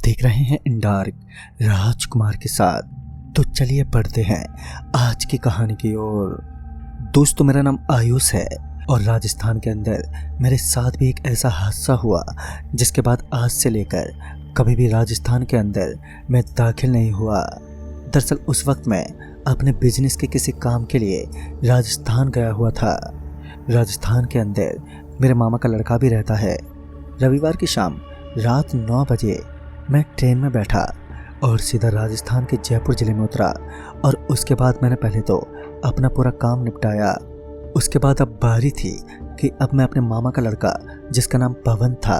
देख रहे हैं इन डार्क राजकुमार के साथ। तो चलिए पढ़ते हैं आज की कहानी की ओर। दोस्तों, मेरा नाम आयुष है और राजस्थान के अंदर मेरे साथ भी एक ऐसा हादसा हुआ जिसके बाद आज से लेकर कभी भी राजस्थान के अंदर मैं दाखिल नहीं हुआ। दरअसल उस वक्त मैं अपने बिजनेस के किसी काम के लिए राजस्थान गया हुआ था। राजस्थान के अंदर मेरे मामा का लड़का भी रहता है। रविवार की शाम रात 9 बजे मैं ट्रेन में बैठा और सीधा राजस्थान के जयपुर ज़िले में उतरा। और उसके बाद मैंने पहले तो अपना पूरा काम निपटाया। उसके बाद अब बारी थी कि अब मैं अपने मामा का लड़का, जिसका नाम पवन था,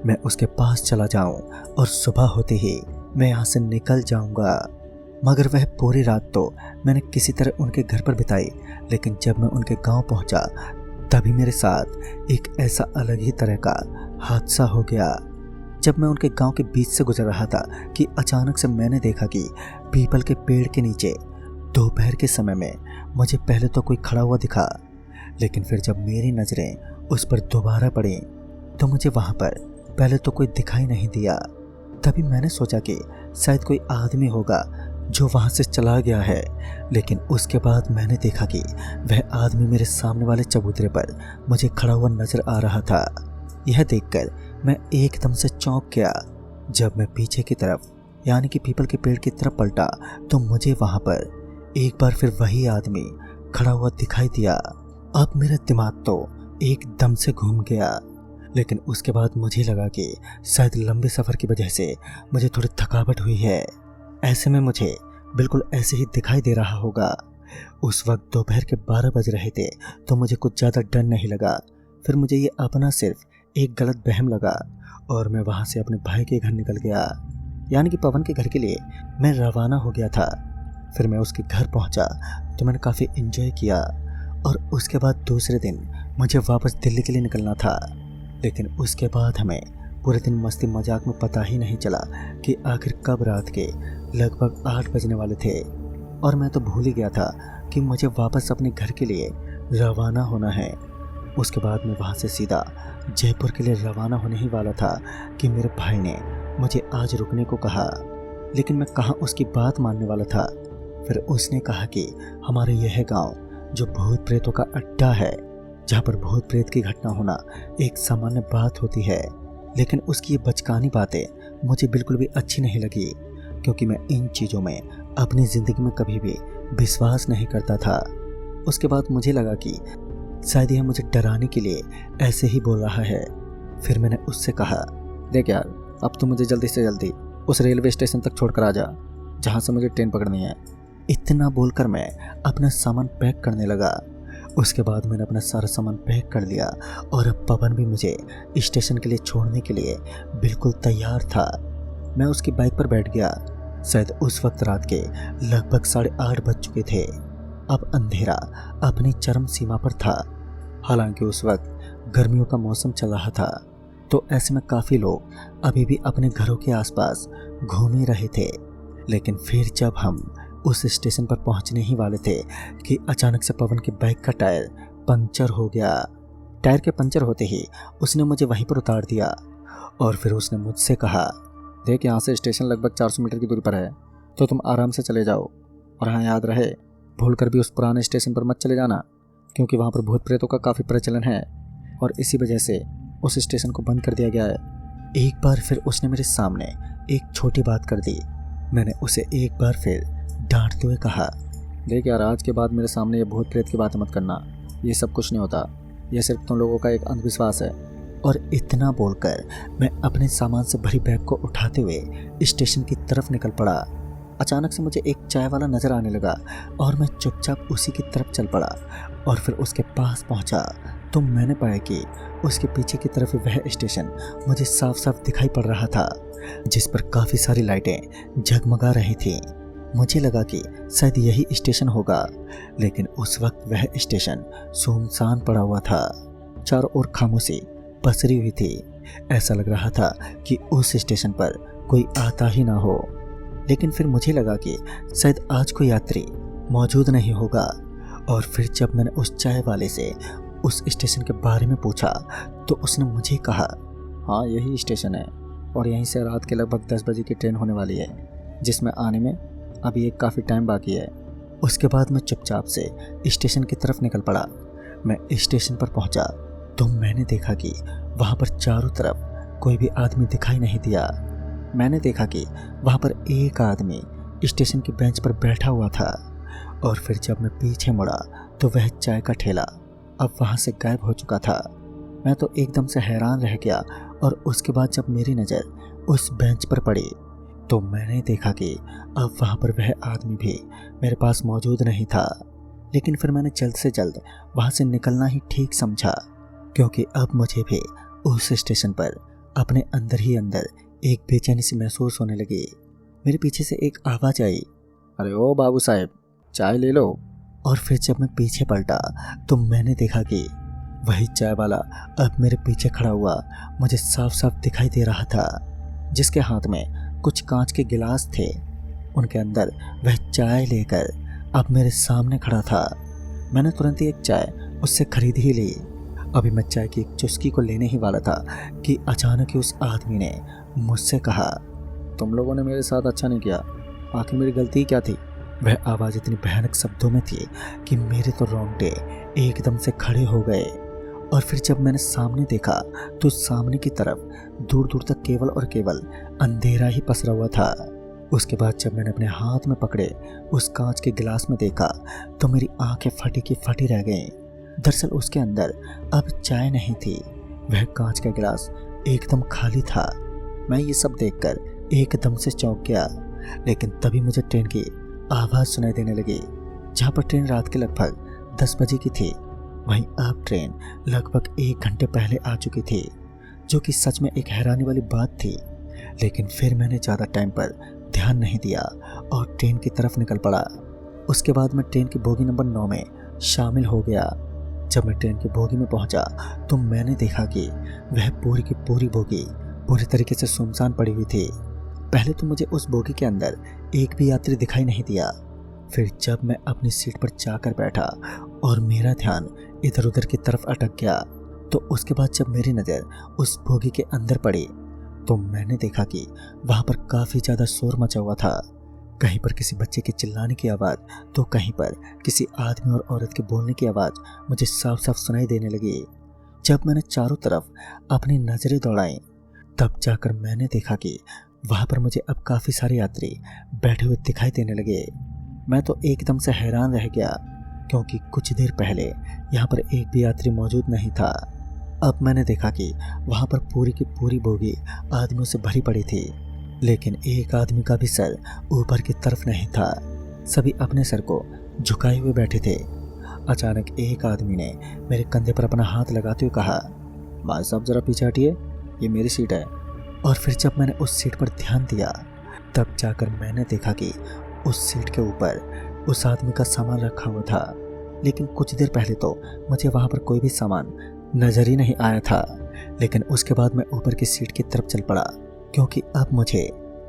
मैं उसके पास चला जाऊं और सुबह होते ही मैं यहाँ से निकल जाऊंगा। मगर वह पूरी रात तो मैंने किसी तरह उनके घर पर बिताई, लेकिन जब मैं उनके गांव पहुंचा तभी मेरे साथ एक ऐसा अलग ही तरह का हादसा हो गया। जब मैं उनके गांव के बीच से गुजर रहा था कि अचानक से मैंने देखा कि पीपल के पेड़ के नीचे दोपहर के समय में मुझे पहले तो कोई खड़ा हुआ दिखा, लेकिन फिर जब मेरी नज़रें उस पर दोबारा पड़ी तो मुझे वहाँ पर पहले तो कोई दिखाई नहीं दिया। तभी मैंने सोचा कि शायद कोई आदमी होगा जो वहाँ से चला गया है, लेकिन उसके बाद मैंने देखा कि वह आदमी मेरे सामने वाले चबूतरे पर मुझे खड़ा हुआ नजर आ रहा था। यह देखकर मैं एकदम से चौंक गया। जब मैं पीछे की तरफ यानी कि पीपल के पेड़ की तरफ पलटा तो मुझे वहाँ पर एक बार फिर वही आदमी खड़ा हुआ दिखाई दिया। अब मेरा दिमाग तो एकदम से घूम गया, लेकिन उसके बाद मुझे लगा कि शायद लंबे सफ़र की वजह से मुझे थोड़ी थकावट हुई है। ऐसे में मुझे बिल्कुल ऐसे ही दिखाई दे रहा होगा। उस वक्त दोपहर के 12 बज रहे थे तो मुझे कुछ ज़्यादा डर नहीं लगा। फिर मुझे ये अपना सिर्फ एक गलत वहम लगा और मैं वहाँ से अपने भाई के घर निकल गया, यानी कि पवन के घर के लिए मैं रवाना हो गया था। फिर मैं उसके घर पहुँचा तो मैंने काफ़ी एंजॉय किया और उसके बाद दूसरे दिन मुझे वापस दिल्ली के लिए निकलना था। लेकिन उसके बाद हमें पूरे दिन मस्ती मजाक में पता ही नहीं चला कि आखिर कब रात के लगभग 8 बजने वाले थे। और मैं तो भूल ही गया था कि मुझे वापस अपने घर के लिए रवाना होना है। उसके बाद मैं वहाँ से सीधा जयपुर के लिए रवाना होने ही वाला था कि मेरे भाई ने मुझे आज रुकने को कहा, लेकिन मैं कहाँ उसकी बात मानने वाला था। फिर उसने कहा कि हमारे यह गांव जो भूत प्रेतों का अड्डा है, जहाँ पर भूत प्रेत की घटना होना एक सामान्य बात होती है, लेकिन उसकी ये बचकानी बातें मुझे बिल्कुल भी अच्छी नहीं लगी, क्योंकि मैं इन चीज़ों में अपनी ज़िंदगी में कभी भी विश्वास नहीं करता था। उसके बाद मुझे लगा कि शायद यह मुझे डराने के लिए ऐसे ही बोल रहा है। फिर मैंने उससे कहा, देख यार, अब तो मुझे जल्दी से जल्दी उस रेलवे स्टेशन तक छोड़कर आ जा जहाँ से मुझे ट्रेन पकड़नी है। इतना बोलकर मैं अपना सामान पैक करने लगा। उसके बाद मैंने अपना सारा सामान पैक कर लिया और अब पवन भी मुझे स्टेशन के लिए छोड़ने के लिए बिल्कुल तैयार था। मैं उसकी बाइक पर बैठ गया। शायद उस वक्त रात के लगभग 8:30 बज चुके थे। अब अंधेरा अपनी चरम सीमा पर था। हालांकि उस वक्त गर्मियों का मौसम चल रहा था, तो ऐसे में काफ़ी लोग अभी भी अपने घरों के आसपास घूम ही रहे थे। लेकिन फिर जब हम उस स्टेशन पर पहुंचने ही वाले थे कि अचानक से पवन की बाइक का टायर पंक्चर हो गया। टायर के पंक्चर होते ही उसने मुझे वहीं पर उतार दिया और फिर उसने मुझसे कहा, देख, यहाँ से स्टेशन लगभग 400 मीटर की दूरी पर है, तो तुम आराम से चले जाओ। और हाँ, याद रहे, भूल कर भी उस पुराने स्टेशन पर मत चले जाना, क्योंकि वहाँ पर भूत प्रेतों का काफ़ी प्रचलन है और इसी वजह से उस स्टेशन को बंद कर दिया गया है। एक बार फिर उसने मेरे सामने एक छोटी बात कर दी। मैंने उसे एक बार फिर डांटते हुए कहा, देख यार, आज के बाद मेरे सामने ये भूत प्रेत की बातें मत करना। ये सब कुछ नहीं होता, यह सिर्फ तुम लोगों का एक अंधविश्वास है। और इतना बोलकर मैं अपने सामान से भरी बैग को उठाते हुए स्टेशन की तरफ निकल पड़ा। अचानक से मुझे एक चाय वाला नज़र आने लगा और मैं चुपचाप उसी की तरफ चल पड़ा। और फिर उसके पास पहुंचा तो मैंने पाया कि उसके पीछे की तरफ वह स्टेशन मुझे साफ साफ दिखाई पड़ रहा था, जिस पर काफ़ी सारी लाइटें जगमगा रही थीं। मुझे लगा कि शायद यही स्टेशन होगा, लेकिन उस वक्त वह स्टेशन सुनसान पड़ा हुआ था। चारों ओर खामोशी पसरी हुई थी। ऐसा लग रहा था कि उस स्टेशन पर कोई आता ही ना हो। लेकिन फिर मुझे लगा कि शायद आज कोई यात्री मौजूद नहीं होगा। और फिर जब मैंने उस चाय वाले से उस स्टेशन के बारे में पूछा तो उसने मुझे कहा, हाँ, यही स्टेशन है और यहीं से रात के लगभग 10 बजे की ट्रेन होने वाली है, जिसमें आने में अभी एक काफ़ी टाइम बाकी है। उसके बाद मैं चुपचाप से स्टेशन की तरफ निकल पड़ा। मैं स्टेशन पर पहुंचा तो मैंने देखा कि वहाँ पर चारों तरफ कोई भी आदमी दिखाई नहीं दिया। मैंने देखा कि वहाँ पर एक आदमी स्टेशन की बेंच पर बैठा हुआ था, और फिर जब मैं पीछे मुड़ा तो वह चाय का ठेला अब वहाँ से गायब हो चुका था। मैं तो एकदम से हैरान रह गया, और उसके बाद जब मेरी नज़र उस बेंच पर पड़ी तो मैंने देखा कि अब वहाँ पर वह आदमी भी मेरे पास मौजूद नहीं था। लेकिन फिर मैंने जल्द से जल्द वहाँ से निकलना ही ठीक समझा, क्योंकि अब मुझे भी उस स्टेशन पर अपने अंदर ही अंदर एक बेचैनी सी महसूस होने लगी। मेरे पीछे से एक आवाज़ आई, अरे ओ बाबू साहब, चाय ले लो। और फिर जब मैं पीछे पलटा तो मैंने देखा कि वही चाय वाला अब मेरे पीछे खड़ा हुआ मुझे साफ साफ दिखाई दे रहा था, जिसके हाथ में कुछ कांच के गिलास थे। उनके अंदर वह चाय लेकर अब मेरे सामने खड़ा था। मैंने तुरंत ही एक चाय उससे खरीद ही ली। अभी मैं चाय की एक चुस्की को लेने ही वाला था कि अचानक ही उस आदमी ने मुझसे कहा, तुम लोगों ने मेरे साथ अच्छा नहीं किया, आखिर मेरी गलती क्या थी? वह आवाज़ इतनी भयानक शब्दों में थी कि मेरे तो रोंगटे एकदम से खड़े हो गए। और फिर जब मैंने सामने देखा तो सामने की तरफ दूर दूर तक केवल और केवल अंधेरा ही पसरा हुआ था। उसके बाद जब मैंने अपने हाथ में पकड़े उस कांच के गिलास में देखा तो मेरी आंखें फटी की फटी रह गईं। दरअसल उसके अंदर अब चाय नहीं थी, वह कांच का गिलास एकदम खाली था। मैं ये सब देखकर एकदम से चौंक गया। लेकिन तभी मुझे ट्रेन की आवाज़ सुनाई देने लगी। जहाँ पर ट्रेन रात के लगभग 10 बजे की थी, वहीं अब ट्रेन लगभग 1 घंटे पहले आ चुकी थी, जो कि सच में एक हैरानी वाली बात थी। लेकिन फिर मैंने ज़्यादा टाइम पर ध्यान नहीं दिया और ट्रेन की तरफ निकल पड़ा। उसके बाद मैं ट्रेन की बोगी नंबर 9 में शामिल हो गया। जब मैं ट्रेन की बोगी में पहुंचा तो मैंने देखा कि वह पूरी की पूरी बोगी पूरी तरीके से सुनसान पड़ी हुई थी। पहले तो मुझे उस बोगी के अंदर एक भी यात्री दिखाई नहीं दिया। फिर जब मैं अपनी सीट पर जाकर बैठा और मेरा ध्यान इधर उधर की तरफ अटक गया, तो उसके बाद जब मेरी नज़र उस बोगी के अंदर पड़ी तो मैंने देखा कि वहाँ पर काफ़ी ज़्यादा शोर मचा हुआ था। कहीं पर किसी बच्चे के चिल्लाने की आवाज़ तो कहीं पर किसी आदमी और औरत के बोलने की आवाज़ मुझे साफ साफ सुनाई देने लगी। जब मैंने चारों तरफ अपनी नज़रें दौड़ाई तब जाकर मैंने देखा कि वहाँ पर मुझे अब काफ़ी सारे यात्री बैठे हुए दिखाई देने लगे। मैं तो एकदम से हैरान रह गया, क्योंकि कुछ देर पहले यहाँ पर एक भी यात्री मौजूद नहीं था। अब मैंने देखा कि वहाँ पर पूरी की पूरी बोगी आदमियों से भरी पड़ी थी, लेकिन एक आदमी का भी सर ऊपर की तरफ नहीं था। सभी अपने सर को झुकाए हुए बैठे थे। अचानक एक आदमी ने मेरे कंधे पर अपना हाथ लगाते हुए कहा, भाई साहब ज़रा पीछे हटिए, ये मेरी सीट है। और फिर जब मैंने उस सीट पर ध्यान दिया तब जाकर मैंने देखा कि उस सीट के ऊपर उस आदमी का सामान रखा हुआ था। लेकिन कुछ देर पहले तो मुझे वहाँ पर कोई भी सामान नज़र ही नहीं आया था। लेकिन उसके बाद मैं ऊपर की सीट की तरफ चल पड़ा, क्योंकि अब मुझे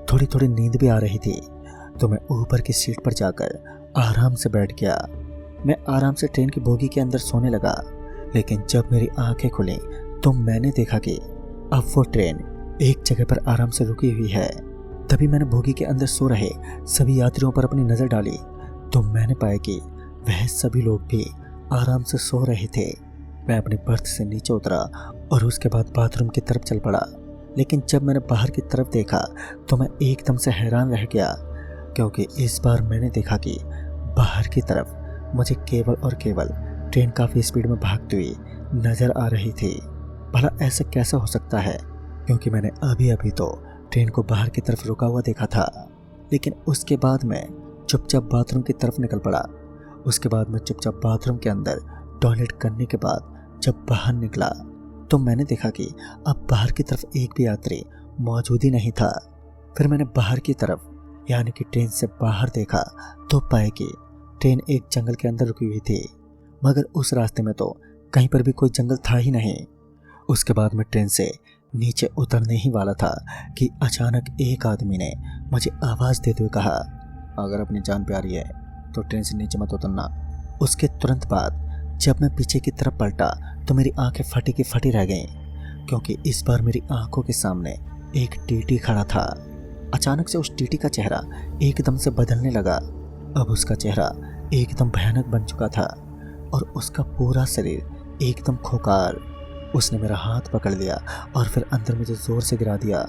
थोड़ी थोड़ी नींद भी आ रही थी। तो मैं ऊपर की सीट पर जाकर आराम से बैठ गया। मैं आराम से ट्रेन की बोगी के अंदर सोने लगा। लेकिन जब मेरी आंखें खुली तो मैंने देखा कि अब वो ट्रेन एक जगह पर आराम से रुकी हुई है। तभी मैंने बोगी के अंदर सो रहे सभी यात्रियों पर अपनी नज़र डाली तो मैंने पाया कि वह सभी लोग भी आराम से सो रहे थे। मैं अपनी बर्थ से नीचे उतरा और उसके बाद बाथरूम की तरफ चल पड़ा। लेकिन जब मैंने बाहर की तरफ देखा तो मैं एकदम से हैरान रह गया, क्योंकि इस बार मैंने देखा कि बाहर की तरफ मुझे केवल और केवल ट्रेन काफ़ी स्पीड में भागती हुई नज़र आ रही थी। भला ऐसा कैसा हो सकता है, क्योंकि मैंने अभी अभी तो ट्रेन को बाहर की तरफ रुका हुआ देखा था। लेकिन उसके बाद मैं चुपचाप बाथरूम की तरफ निकल पड़ा। उसके बाद मैं चुपचाप बाथरूम के अंदर टॉयलेट करने के बाद जब बाहर निकला तो मैंने देखा कि अब बाहर की तरफ एक भी यात्री मौजूद ही नहीं था। फिर मैंने बाहर की तरफ यानी कि ट्रेन से बाहर देखा तो पाया कि ट्रेन एक जंगल के अंदर रुकी हुई थी, मगर उस रास्ते में तो कहीं पर भी कोई जंगल था ही नहीं। उसके बाद मैं ट्रेन से नीचे उतरने ही वाला था कि अचानक एक आदमी ने मुझे आवाज़ देते हुए कहा, अगर अपनी जान प्यारी है तो ट्रेन से नीचे मत उतरना। उसके तुरंत बाद जब मैं पीछे की तरफ पलटा तो मेरी आंखें फटी की फटी रह गईं, क्योंकि इस बार मेरी आंखों के सामने एक टीटी खड़ा था। अचानक से उस टीटी का चेहरा एकदम से बदलने लगा। अब उसका चेहरा एकदम भयानक बन चुका था और उसका पूरा शरीर एकदम खोखार। उसने मेरा हाथ पकड़ लिया और फिर अंदर मुझे जोर से गिरा दिया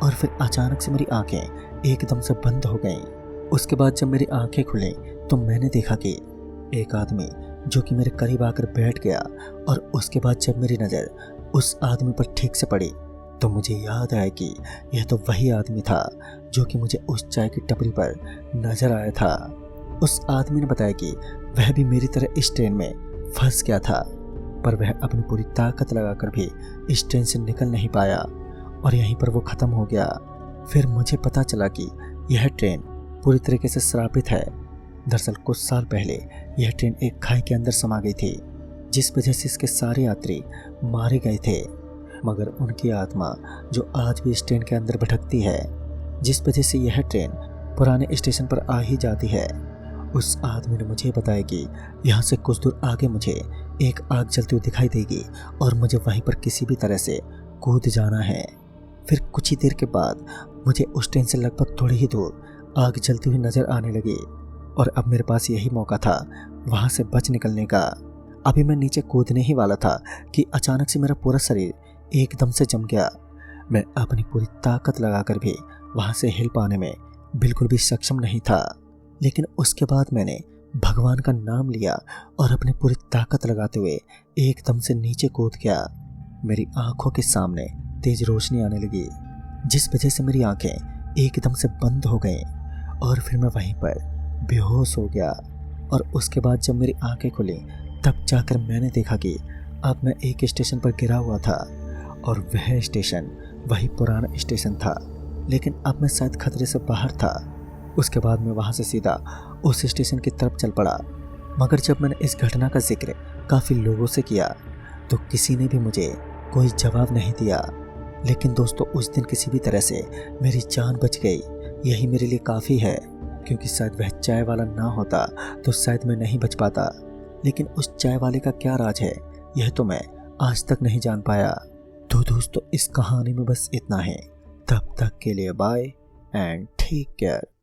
और फिर अचानक से मेरी आंखें एकदम से बंद हो गईं। उसके बाद जब मेरी आंखें खुली तो मैंने देखा कि एक आदमी जो कि मेरे करीब आकर बैठ गया और उसके बाद जब मेरी नज़र उस आदमी पर ठीक से पड़ी तो मुझे याद आया कि यह तो वही आदमी था जो कि मुझे उस चाय की टपरी पर नजर आया था। उस आदमी ने बताया कि वह भी मेरी तरह इस ट्रेन में फंस गया था, पर वह अपनी पूरी ताकत लगाकर भी इस ट्रेन से निकल नहीं पाया और यहीं पर वो ख़त्म हो गया। फिर मुझे पता चला कि यह ट्रेन पूरी तरीके से श्रापित है। दरअसल कुछ साल पहले यह ट्रेन एक खाई के अंदर समा गई थी, जिस वजह से इसके सारे यात्री मारे गए थे, मगर उनकी आत्मा जो आज भी इस ट्रेन के अंदर भटकती है, जिस वजह से यह ट्रेन पुराने स्टेशन पर आ ही जाती है। उस आदमी ने मुझे बताया कि यहाँ से कुछ दूर आगे मुझे एक आग जलती हुई दिखाई देगी और मुझे वहीं पर किसी भी तरह से कूद जाना है। फिर कुछ ही देर के बाद मुझे उस ट्रेन से लगभग थोड़ी ही दूर आग जलती हुई नजर आने लगी और अब मेरे पास यही मौका था वहाँ से बच निकलने का। अभी मैं नीचे कूदने ही वाला था कि अचानक से मेरा पूरा शरीर एकदम से जम गया। मैं अपनी पूरी ताकत लगाकर भी वहाँ से हिल पाने में बिल्कुल भी सक्षम नहीं था, लेकिन उसके बाद मैंने भगवान का नाम लिया और अपनी पूरी ताकत लगाते हुए एकदम से नीचे कूद गया। मेरी आंखों के सामने तेज रोशनी आने लगी, जिस वजह से मेरी आंखें एकदम से बंद हो गईं और फिर मैं वहीं पर बेहोश हो गया। और उसके बाद जब मेरी आंखें खुली तब जाकर मैंने देखा कि अब मैं एक स्टेशन पर गिरा हुआ था और वह स्टेशन वही पुराना स्टेशन था, लेकिन अब मैं शायद खतरे से बाहर था। उसके बाद मैं वहाँ से सीधा उस स्टेशन की तरफ चल पड़ा, मगर जब मैंने इस घटना का जिक्र काफ़ी लोगों से किया तो किसी ने भी मुझे कोई जवाब नहीं दिया। लेकिन दोस्तों, उस दिन किसी भी तरह से मेरी जान बच गई, यही मेरे लिए काफ़ी है, क्योंकि शायद वह चाय वाला ना होता तो शायद मैं नहीं बच पाता। लेकिन उस चाय वाले का क्या राज है यह तो मैं आज तक नहीं जान पाया। तो दोस्तों, इस कहानी में बस इतना है। तब तक के लिए बाय एंड टेक केयर।